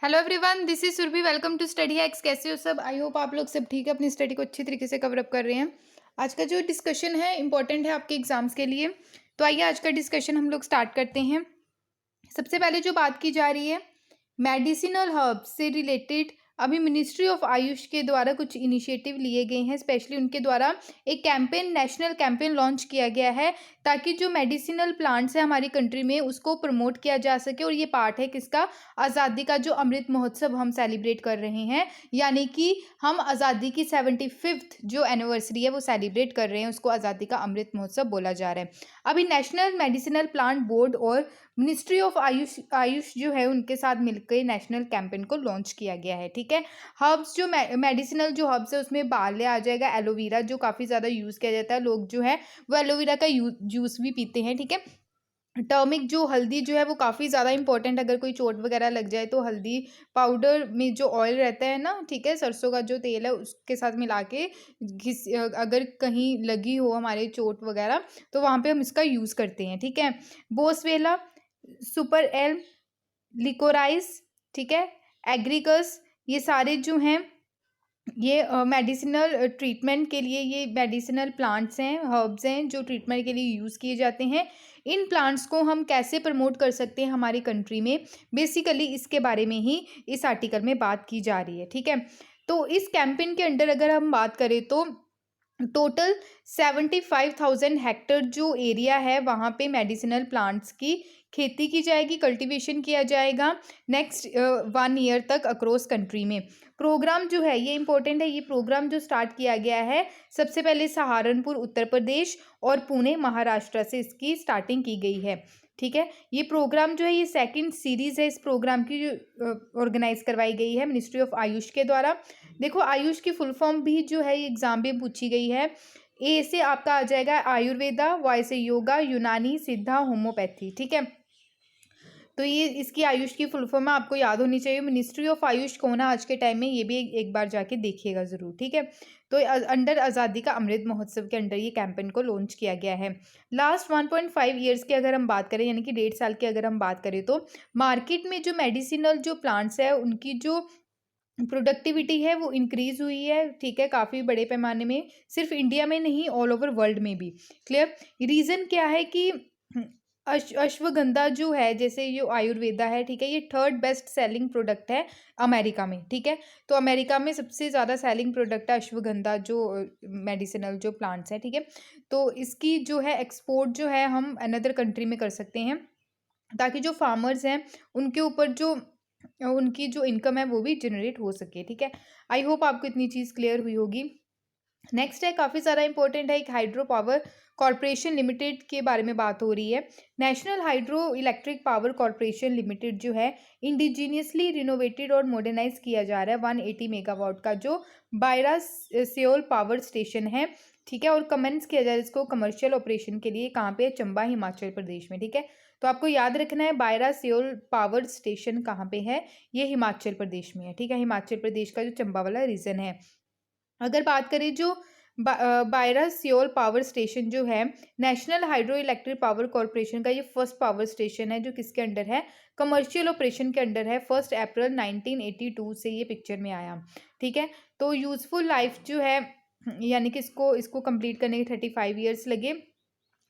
Hello everyone, this is Surabhi. Welcome to study hacks. कैसे हो सब? आई होप आप लोग सब ठीक है, अपनी स्टडी को अच्छी तरीके से कवर अप कर रहे हैं। आज का जो डिस्कशन है इंपॉर्टेंट है आपके एग्जाम्स के लिए। तो आइए आज का डिस्कशन हम लोग स्टार्ट करते हैं। सबसे पहले जो बात की जा रही है मेडिसिनल हर्ब्स से रिलेटेड, अभी मिनिस्ट्री ऑफ आयुष के द्वारा कुछ इनिशिएटिव लिए गए हैं। स्पेशली उनके द्वारा एक कैंपेन, नेशनल कैंपेन लॉन्च किया गया है ताकि जो मेडिसिनल प्लांट्स है हमारी कंट्री में उसको प्रमोट किया जा सके। और ये पार्ट है किसका? आज़ादी का, जो अमृत महोत्सव हम सेलिब्रेट कर रहे हैं, यानी कि हम आज़ादी की 75th जो एनिवर्सरी है वो सेलिब्रेट कर रहे हैं, उसको आज़ादी का अमृत महोत्सव बोला जा रहा है। अभी नेशनल मेडिसिनल प्लांट बोर्ड और मिनिस्ट्री ऑफ आयुष जो है उनके साथ मिलकर नेशनल कैंपेन को लॉन्च किया गया है। ठीक है। हर्ब्स जो मेडिसिनल जो हर्ब्स है उसमें बाले आ जाएगा, एलोवेरा जो काफ़ी ज़्यादा यूज़ किया जाता है, लोग जो है वो एलोवेरा का जूस भी पीते हैं। ठीक है। टर्मिक जो हल्दी जो है वो काफ़ी ज़्यादा इंपॉर्टेंट, अगर कोई चोट वगैरह लग जाए तो हल्दी पाउडर में जो ऑयल रहता है ना, ठीक है, सरसों का जो तेल है उसके साथ मिला के अगर कहीं लगी हो हमारे चोट वगैरह तो वहाँ पे हम इसका यूज़ करते हैं। ठीक है। बोसवेला, सुपर एल्म, लिकोराइस, ठीक है, एग्रीकस, ये सारे जो हैं ये मेडिसिनल ट्रीटमेंट के लिए, ये मेडिसिनल प्लांट्स हैं, हर्ब्स हैं जो ट्रीटमेंट के लिए यूज़ किए जाते हैं। इन प्लांट्स को हम कैसे प्रमोट कर सकते हैं हमारी कंट्री में, बेसिकली इसके बारे में ही इस आर्टिकल में बात की जा रही है। ठीक है। तो इस कैंपेन के अंडर अगर हम बात करें तो टोटल 75,000 हेक्टेयर जो एरिया है वहाँ पे मेडिसिनल प्लांट्स की खेती की जाएगी, कल्टीवेशन किया जाएगा नेक्स्ट 1 ईयर तक अक्रॉस कंट्री में। प्रोग्राम जो है ये इंपॉर्टेंट है। ये प्रोग्राम जो स्टार्ट किया गया है सबसे पहले सहारनपुर उत्तर प्रदेश और पुणे महाराष्ट्र से इसकी स्टार्टिंग की गई है। ठीक है। ये प्रोग्राम जो है ये सेकंड सीरीज़ है इस प्रोग्राम की, जो ऑर्गेनाइज करवाई गई है मिनिस्ट्री ऑफ आयुष के द्वारा। देखो आयुष की फुल फॉर्म भी जो है ये एग्जाम में पूछी गई है। ए से आपका आ जाएगा आयुर्वेदा, वाई से योगा, यूनानी, सिद्धा, होम्योपैथी। ठीक है। तो ये इसकी आयुष की फुल फॉर्म आपको याद होनी चाहिए। मिनिस्ट्री ऑफ आयुष कौन है आज के टाइम में, ये भी एक बार जाके देखिएगा ज़रूर। ठीक है। तो अंडर आज़ादी का अमृत महोत्सव के अंडर ये कैंपेन को लॉन्च किया गया है। लास्ट 1.5 ईयर्स की अगर हम बात करें, यानी कि 1.5 साल की अगर हम बात करें, तो मार्केट में जो मेडिसिनल जो प्लांट्स है उनकी जो प्रोडक्टिविटी है वो इंक्रीज हुई है। ठीक है। काफ़ी बड़े पैमाने में, सिर्फ इंडिया में नहीं ऑल ओवर वर्ल्ड में भी। क्लियर। रीज़न क्या है कि अश्वगंधा जो है, जैसे ये आयुर्वेदा है, ठीक है, ये थर्ड बेस्ट सेलिंग प्रोडक्ट है अमेरिका में। ठीक है। तो अमेरिका में सबसे ज़्यादा सेलिंग प्रोडक्ट है अश्वगंधा जो मेडिसिनल जो प्लांट्स है। ठीक है। तो इसकी जो है एक्सपोर्ट जो है हम अनदर कंट्री में कर सकते हैं, ताकि जो फार्मर्स हैं उनके ऊपर जो उनकी जो इनकम है वो भी जनरेट हो सके। ठीक है। आई होप आपको इतनी चीज़ क्लियर हुई होगी। नेक्स्ट है, काफ़ी ज़्यादा इंपॉर्टेंट है, एक हाइड्रो पावर कॉरपोरेशन लिमिटेड के बारे में बात हो रही है। National hydro electric power corporation limited जो है इंडिजीनियसली रिनोवेटेड और मॉडर्नाइज किया जा रहा है 180 मेगावाट का जो बायरा सेओल पावर स्टेशन है। ठीक है। और कमेंस किया जाए इसको कमर्शियल ऑपरेशन के लिए, कहाँ पे? चंबा, हिमाचल प्रदेश में। ठीक है। तो आपको याद रखना है बायरा सेओल पावर स्टेशन कहाँ पे है, ये हिमाचल प्रदेश में है। ठीक है। हिमाचल प्रदेश का जो चंबा वाला रीजन है। अगर बात करें जो बायरा सियोल पावर स्टेशन जो है national hydro electric power corporation का, ये फर्स्ट पावर स्टेशन है जो किसके अंडर है? कमर्शियल ऑपरेशन के अंडर है। 1 अप्रैल 1982 से ये पिक्चर में आया। ठीक है। तो यूजफुल लाइफ जो है, यानी कि इसको इसको कंप्लीट करने के 35 ईयर्स लगे।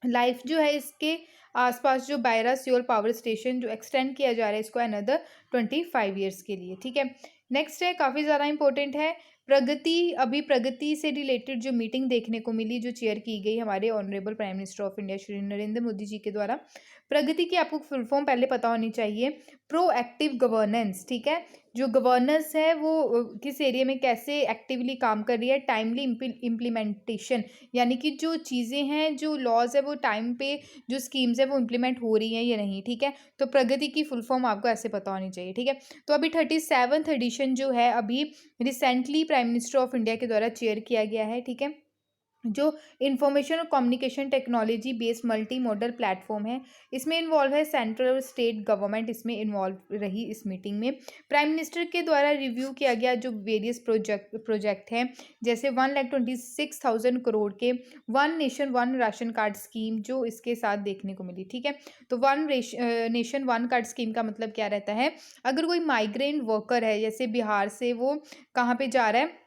लाइफ जो है इसके आसपास जो बायरा सियोल पावर स्टेशन जो एक्सटेंड किया जा रहा है इसको अनदर 25 ईयर्स के लिए। ठीक है। नेक्स्ट है, काफ़ी ज़्यादा इंपॉर्टेंट है, प्रगति। अभी प्रगति से रिलेटेड जो मीटिंग देखने को मिली, जो चेयर की गई हमारे honourable prime minister of India Shri Narendra Modi ji के द्वारा। प्रगति की आपको फुल फॉर्म पहले पता होनी चाहिए, प्रोएक्टिव गवर्नेंस। ठीक है। जो गवर्नेंस है वो किस एरिया में कैसे एक्टिवली काम कर रही है, टाइमली इम्प्लीमेंटेशन, यानी कि जो चीज़ें हैं, जो लॉज है वो टाइम पे, जो स्कीम्स है वो इम्प्लीमेंट हो रही हैं या नहीं। ठीक है। तो प्रगति की फुल फॉर्म आपको ऐसे पता होनी चाहिए। ठीक है। तो अभी 37th एडिशन जो है अभी recently prime minister of India के द्वारा चेयर किया गया है। ठीक है। जो इंफॉर्मेशन और communication technology based multi modal platform है, इसमें इन्वॉल्व है सेंट्रल और स्टेट गवर्नमेंट, इसमें इन्वॉल्व रही इस मीटिंग में। प्राइम मिनिस्टर के द्वारा रिव्यू किया गया जो वेरियस प्रोजेक्ट हैं, जैसे 1,26,000 करोड़ के one nation one ration card scheme जो इसके साथ देखने को मिली। ठीक है, तो one nation one card scheme का मतलब क्या रहता है, अगर कोई माइग्रेंट वर्कर है, जैसे बिहार से वो कहाँ पे जा रहा है,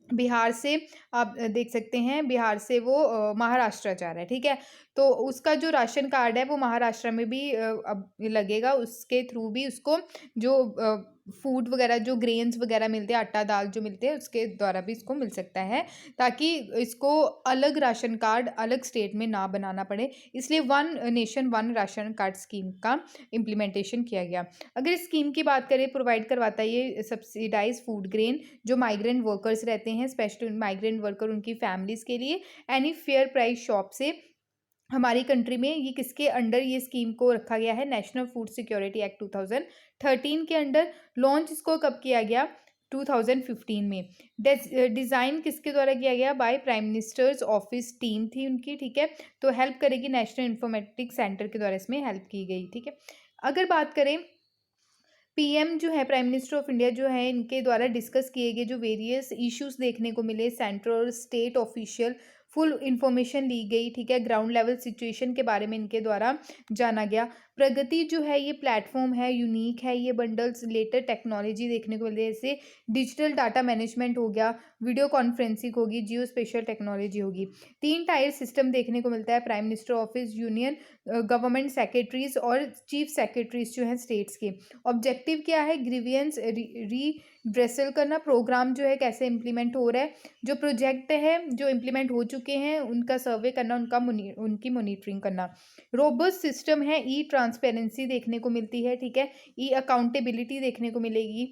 बिहार से आप देख सकते हैं, बिहार से वो महाराष्ट्र जा रहा है। ठीक है, तो उसका जो राशन कार्ड है वो महाराष्ट्र में भी अब लगेगा, उसके थ्रू भी उसको जो फूड वगैरह, जो ग्रेन्स वगैरह मिलते हैं, आटा दाल जो मिलते हैं, उसके द्वारा भी इसको मिल सकता है, ताकि इसको अलग राशन कार्ड अलग स्टेट में ना बनाना पड़े, इसलिए one nation one ration card scheme का इम्प्लीमेंटेशन किया गया। अगर इस स्कीम की बात करें, प्रोवाइड करवाता है ये सब्सिडाइज फूड ग्रेन जो माइग्रेंट वर्कर्स रहते हैं, स्पेशली माइग्रेंट वर्कर उनकी फैमिलीज के लिए, एनी फेयर प्राइस शॉप से। हमारी कंट्री में ये किसके अंडर ये स्कीम को रखा गया है, नेशनल फूड सिक्योरिटी एक्ट 2013 के अंडर। लॉन्च इसको कब किया गया, 2015 में। डिज़ाइन किसके द्वारा किया गया, by prime minister's office, team थी उनकी। ठीक है, तो हेल्प करेगी नेशनल इंफॉर्मेटिक्स सेंटर के द्वारा इसमें हेल्प की गई। ठीक है, अगर बात करें पीएम जो है, प्राइम मिनिस्टर ऑफ इंडिया जो है, इनके द्वारा डिस्कस किए गए जो वेरियस इश्यूज देखने को मिले, सेंट्रल और स्टेट ऑफिशियल फुल इंफॉर्मेशन ली गई। ठीक है, ग्राउंड लेवल सिचुएशन के बारे में इनके द्वारा जाना गया। प्रगति जो है ये प्लेटफॉर्म है, यूनिक है, ये बंडल्स लेटर टेक्नोलॉजी देखने को मिलती है, जैसे डिजिटल डाटा मैनेजमेंट हो गया, वीडियो कॉन्फ्रेंसिंग होगी, जियो स्पेशल टेक्नोलॉजी होगी। 3 टायर सिस्टम देखने को मिलता है, prime minister office, union government secretaries और चीफ सेक्रेटरीज जो हैं स्टेट्स के। ऑब्जेक्टिव क्या है, ग्रीवियंस रीड्रेसल करना, प्रोग्राम जो है कैसे इम्प्लीमेंट हो रहा है, जो प्रोजेक्ट है जो इम्प्लीमेंट हो चुके हैं उनका सर्वे करना, उनकी मॉनिटरिंग करना। रोबस्ट सिस्टम है, ई ट्रांसपेरेंसी देखने को मिलती है। ठीक है, ई अकाउंटेबिलिटी देखने को मिलेगी,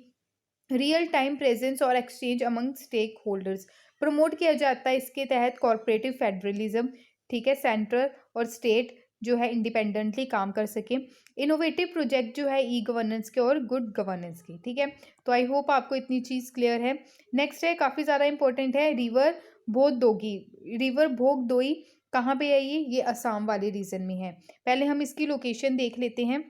रियल टाइम प्रेजेंस और exchange among stakeholders promote किया जाता है इसके तहत, कॉर्पोरेटिव फेडरलिज्म। ठीक है, सेंट्रल और स्टेट जो है इंडिपेंडेंटली काम कर सके। इनोवेटिव प्रोजेक्ट जो है ई गवर्नेंस के और गुड गवर्नेंस की। ठीक है, तो आई होप आपको इतनी चीज़ क्लियर है। नेक्स्ट है, काफ़ी ज़्यादा इंपॉर्टेंट है, रिवर भोगदोगी। रिवर भोगदोई कहाँ पे है, ये असम वाले रीजन में है। पहले हम इसकी लोकेशन देख लेते हैं।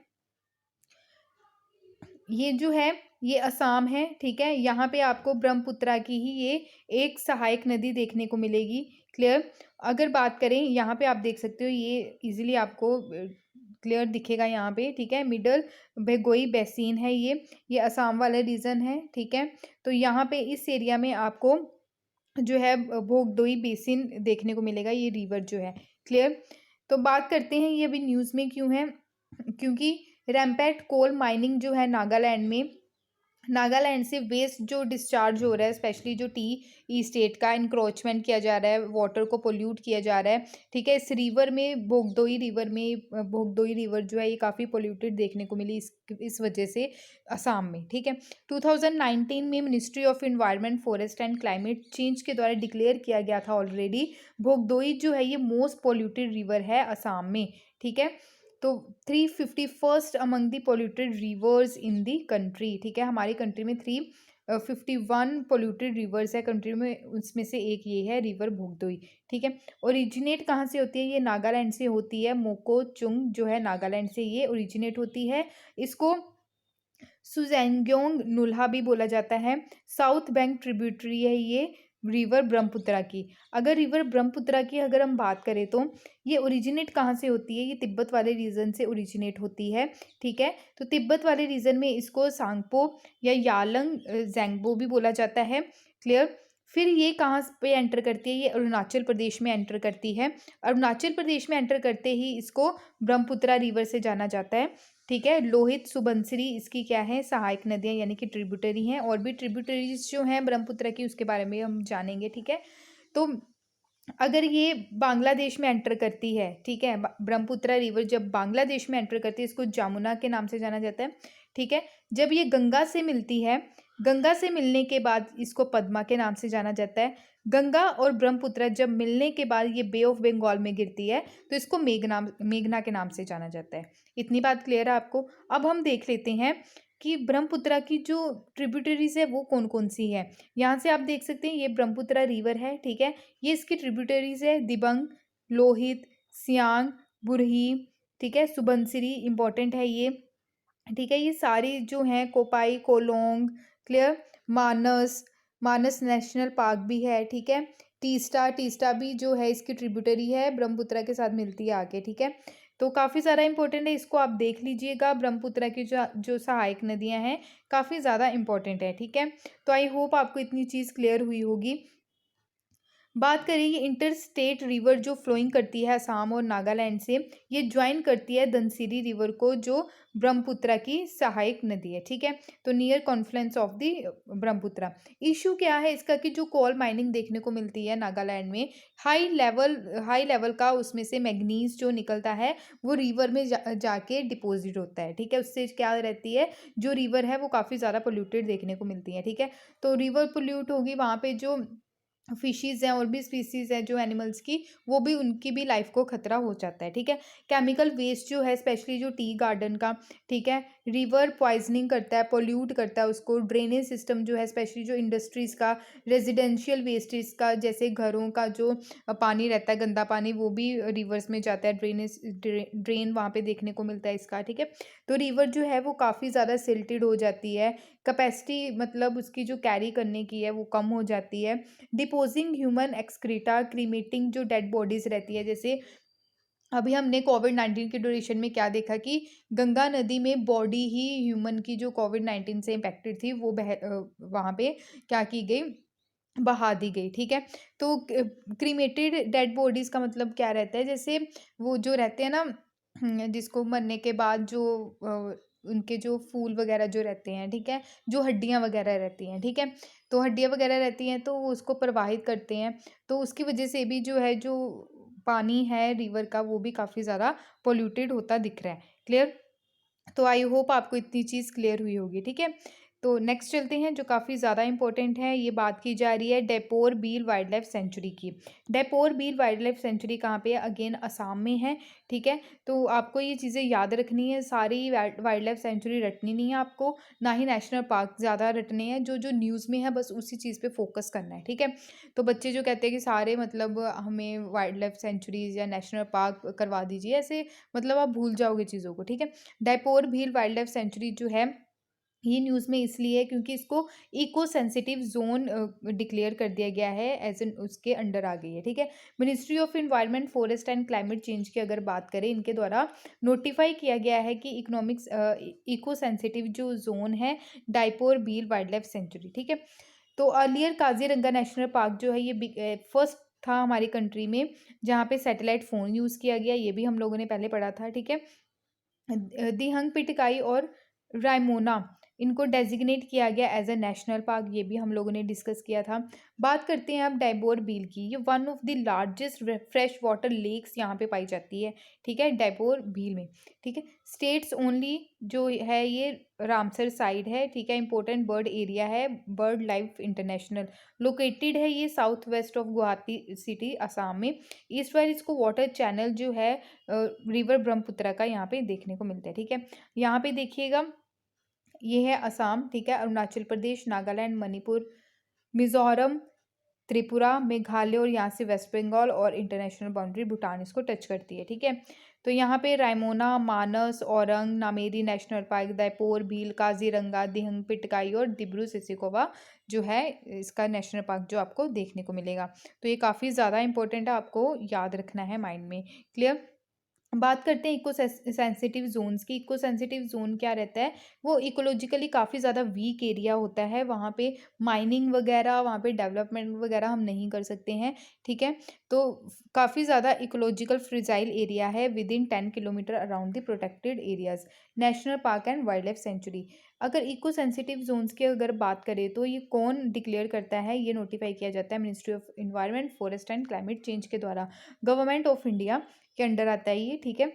ये जो है ये असम है। ठीक है, यहाँ पे आपको ब्रह्मपुत्रा की ही ये एक सहायक नदी देखने को मिलेगी। क्लियर, अगर बात करें यहाँ पे आप देख सकते हो, ये इजीली आपको क्लियर दिखेगा यहाँ पे। ठीक है, मिडल भेगोई बेसिन है, ये असम वाला रीजन है। ठीक है, तो यहाँ पे इस एरिया में आपको जो है भोगदोई बेसिन देखने को मिलेगा, ये रिवर जो है। क्लियर, तो बात करते हैं ये अभी न्यूज़ में क्यों है, क्योंकि रैम्पेट कोल माइनिंग जो है नागालैंड में, नागालैंड से वेस्ट जो डिस्चार्ज हो रहा है, स्पेशली जो टी ई स्टेट का इंक्रोचमेंट किया जा रहा है, वाटर को पोल्यूट किया जा रहा है। ठीक है, इस रिवर में भोगदोई रिवर जो है ये काफ़ी पोल्यूटेड देखने को मिली इस वजह से असम में। ठीक है, 2019 में ministry of environment forest and climate change के द्वारा डिक्लेयर किया गया था ऑलरेडी, भोगदोई जो है ये मोस्ट पोल्यूटेड रिवर है असम में। ठीक है, तो 351st among the polluted reverse in the country. ठीक है, हमारी कंट्री में 351 पोल्यूटेड रिवर्स है कंट्री में, उसमें से एक ये है रिवर भोगदोई। ठीक है, ओरिजिनेट कहाँ से होती है, ये नागालैंड से होती है। मोको चुंग जो है नागालैंड से ये ओरिजिनेट होती है। इसको सुजेंग्योंग नुल्हा भी बोला जाता है। साउथ बैंक ट्रिब्यूटरी है ये रिवर ब्रह्मपुत्रा की। अगर रिवर ब्रह्मपुत्रा की अगर हम बात करें तो ये ओरिजिनेट कहाँ से होती है, ये तिब्बत वाले रीजन से ओरिजिनेट होती है। ठीक है, तो तिब्बत वाले रीजन में इसको सांगपो या यालंग जेंगबो भी बोला जाता है। क्लियर, फिर ये कहाँ पे एंटर करती है, ये अरुणाचल प्रदेश में एंटर करती है। अरुणाचल प्रदेश में एंटर करते ही इसको ब्रह्मपुत्रा रिवर से जाना जाता है। ठीक है, लोहित सुबनसिरी इसकी क्या है, सहायक नदियाँ यानी कि ट्रिब्यूटरी हैं, और भी ट्रिब्यूटरीज जो हैं ब्रह्मपुत्र की उसके बारे में हम जानेंगे। ठीक है, तो अगर ये बांग्लादेश में एंटर करती है, ठीक है, ब्रह्मपुत्र रिवर जब बांग्लादेश में एंटर करती है इसको जमुना के नाम से जाना जाता है। ठीक है, जब ये गंगा से मिलती है, गंगा से मिलने के बाद इसको पद्मा के नाम से जाना जाता है। गंगा और ब्रह्मपुत्र जब मिलने के बाद ये बे ऑफ बंगाल में गिरती है तो इसको मेघना के नाम से जाना जाता है। इतनी बात क्लियर है आपको। अब हम देख लेते हैं कि ब्रह्मपुत्रा की जो ट्रिब्यूटरीज है वो कौन कौन सी है। यहाँ से आप देख सकते हैं ये ब्रह्मपुत्रा रिवर है, ठीक है। ये इसकी ट्रिब्यूटरीज है दिबंग, लोहित, सियांग, बुरही, ठीक है, सुबनसिरी इंपॉर्टेंट है ये, ठीक है। ये सारी जो हैं कोपाई, कोलोंग, क्लियर, मानस, मानस नेशनल पार्क भी है, ठीक है। टीस्टा, टीस्टा भी जो है इसकी ट्रिब्यूटरी है, ब्रह्मपुत्रा के साथ मिलती है आगे, ठीक है। तो काफ़ी ज़्यादा इंपॉर्टेंट है, इसको आप देख लीजिएगा। ब्रह्मपुत्रा की जो जो सहायक नदियां हैं काफ़ी ज़्यादा इंपॉर्टेंट है, ठीक है। तो आई होप आपको इतनी चीज़ क्लियर हुई होगी। बात करें ये इंटर स्टेट रिवर जो फ्लोइंग करती है असम और नागालैंड से, ये ज्वाइन करती है धनसिरी रिवर को जो ब्रह्मपुत्रा की सहायक नदी है, ठीक है। तो near Confluence of the Brahmaputra. Issue क्या है इसका कि जो कोल माइनिंग देखने को मिलती है नागालैंड में, हाई लेवल का उसमें से मैग्नीज जो निकलता है वो रिवर में जाके डिपॉजिट होता है, ठीक है। उससे क्या रहती है, जो रिवर है वो काफ़ी ज़्यादा पोल्यूटेड देखने को मिलती है, ठीक है। तो रिवर पोल्यूट होगी, वहाँ पे जो फिशीज़ हैं और भी स्पीसीज़ हैं जो एनिमल्स की, वो भी उनकी भी लाइफ को खतरा हो जाता है, ठीक है। केमिकल वेस्ट जो है स्पेशली जो टी गार्डन का, ठीक है, रिवर पॉइजनिंग करता है, पोल्यूट करता है उसको। ड्रेनेज सिस्टम जो है स्पेशली जो इंडस्ट्रीज़ का, रेजिडेंशियल वेस्टेज का, जैसे घरों का जो पानी रहता है गंदा पानी, वो भी रिवर्स में जाता है। ड्रेन वहाँ पे देखने को मिलता है इसका, ठीक है। तो रिवर जो है वो काफ़ी ज़्यादा सिल्टेड हो जाती है, कैपेसिटी मतलब उसकी जो कैरी करने की है वो कम हो जाती है। डिपोजिंग ह्यूमन एक्सक्रीटा, क्रीमेटिंग जो डेड बॉडीज रहती है, जैसे अभी हमने कोविड-19 के ड्यूरेशन में क्या देखा कि गंगा नदी में बॉडी ही ह्यूमन की जो कोविड-19 से इम्पैक्टेड थी वो वहाँ पे क्या की गई, बहा दी गई, ठीक है। तो क्रीमेटेड डेड बॉडीज का मतलब क्या रहता है, जैसे वो जो रहते हैं ना, जिसको मरने के बाद जो उनके जो फूल वगैरह जो रहते हैं, ठीक है, जो हड्डियाँ वगैरह रहती हैं, ठीक है। तो हड्डियाँ वगैरह रहती हैं तो वो उसको प्रवाहित करते हैं, तो उसकी वजह से भी जो है जो पानी है रिवर का वो भी काफ़ी ज़्यादा पोल्यूटेड होता दिख रहा है, क्लियर। तो आई होप आपको इतनी चीज़ क्लियर हुई होगी, ठीक है। तो नेक्स्ट चलते हैं जो काफ़ी ज़्यादा इंपॉर्टेंट है, ये बात की जा रही है डेपोर बील वाइल्ड लाइफ सेंचुरी की। डेपोर बील वाइल्ड लाइफ सेंचुरी कहाँ पे है, अगेन असम में है, ठीक है। तो आपको ये चीज़ें याद रखनी है, सारी वाइल्ड लाइफ सेंचुरी रटनी नहीं है आपको, ना ही नेशनल पार्क ज़्यादा रटने हैं, जो जो न्यूज़ में है बस उसी चीज़ पे फोकस करना है, ठीक है। तो बच्चे जो कहते हैं कि सारे मतलब हमें वाइल्ड लाइफ सेंचुरीज या नेशनल पार्क करवा दीजिए, ऐसे मतलब आप भूल जाओगे चीज़ों को, ठीक है। डायपोर भील वाइल्ड लाइफ सेंचुरी जो है ये न्यूज़ में इसलिए है क्योंकि इसको इको सेंसिटिव जोन डिक्लेयर कर दिया गया है, एज एन उसके अंडर आ गई है, ठीक है। Ministry of environment forest and climate change की अगर बात करें, इनके द्वारा नोटिफाई किया गया है कि इकोनॉमिक्स इको सेंसिटिव जो जोन है डायपोर भील वाइल्ड लाइफ सेंचुरी, ठीक है। तो अर्लियर काजीरंगा नेशनल पार्क जो है ये फर्स्ट था हमारी कंट्री में जहाँ पे सैटेलाइट फ़ोन यूज़ किया गया, ये भी हम लोगों ने पहले पढ़ा था, ठीक है। दिहंग पिटकाई और रायमोना इनको डेजिग्नेट किया गया एज अ नेशनल पार्क, ये भी हम लोगों ने डिस्कस किया था। बात करते हैं अब डायबोर बील की, ये one of the largest fresh water lakes यहाँ पे पाई जाती है, ठीक है, डायबोर भील में, ठीक है। स्टेट्स ओनली जो है ये रामसर साइड है, ठीक है। इंपॉर्टेंट बर्ड एरिया है, बर्ड लाइफ इंटरनेशनल लोकेटेड है ये south west of Guwahati city Assam में। ईस्ट वाइड इसको वाटर चैनल जो है रिवर ब्रह्मपुत्रा का यहाँ पे देखने को मिलता है, ठीक है। यहाँ पे देखिएगा ये है असम, ठीक है, अरुणाचल प्रदेश, नागालैंड, मणिपुर, मिजोरम, त्रिपुरा, मेघालय और यहाँ से वेस्ट बंगाल और इंटरनेशनल बाउंड्री भूटान इसको टच करती है, ठीक है। तो यहाँ पे रायमोना, मानस, औरंग, नामेरी नेशनल पार्क, दायपोर भील, काजीरंगा, दिहंग पिटकाई और दिब्रू सिसिकोवा जो है इसका नेशनल पार्क जो आपको देखने को मिलेगा। तो ये काफ़ी ज़्यादा इंपॉर्टेंट है, आपको याद रखना है माइंड में, क्लियर। बात करते हैं इको सेंसिटिव जोन्स की। इको सेंसिटिव जोन क्या रहता है, वो इकोलॉजिकली काफ़ी ज़्यादा वीक एरिया होता है, वहाँ पे माइनिंग वगैरह, वहाँ पे डेवलपमेंट वगैरह हम नहीं कर सकते हैं, ठीक है। तो काफ़ी ज़्यादा इकोलॉजिकल फ्रिजाइल एरिया है with in 10 kilometre around the protected areas, national park and wild life sanctuary. अगर इको सेंसिटिव जोन्स की अगर बात करें तो ये कौन डिक्लेयर करता है, ये नोटिफाई किया जाता है ministry of environment forest and climate change के द्वारा, गवर्नमेंट ऑफ इंडिया के अंडर आता है ये, ठीक है।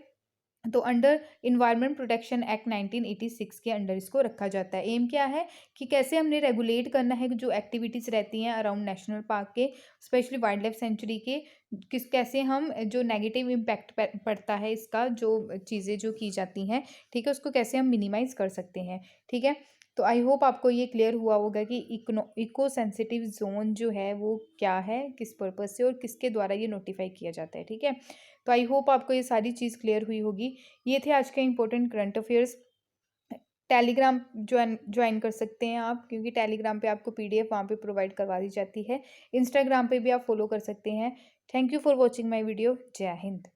तो अंडर इन्वायरमेंट प्रोटेक्शन एक्ट 1986 के अंडर इसको रखा जाता है। एम क्या है कि कैसे हमने रेगुलेट करना है जो एक्टिविटीज़ रहती हैं अराउंड नेशनल पार्क के, स्पेशली वाइल्ड लाइफ सेंचुरी के, कैसे हम जो नेगेटिव इम्पैक्ट पड़ता है इसका, जो चीज़ें जो की जाती हैं, ठीक है, उसको कैसे हम मिनिमाइज कर सकते हैं। ठीक है, तो आई होप आपको ये क्लियर हुआ होगा कि इको सेंसिटिव जोन जो है वो क्या है, किस पर्पज़ से और किसके द्वारा ये नोटिफाई किया जाता है। ठीक है, तो आई होप आपको ये सारी चीज़ क्लियर हुई होगी। ये थे आज के important current affairs. Telegram join join कर सकते हैं आप, क्योंकि टेलीग्राम पे आपको पीडीएफ वहाँ पे प्रोवाइड करवा दी जाती है। इंस्टाग्राम पे भी आप फॉलो कर सकते हैं। Thank you for watching my video. जय हिंद।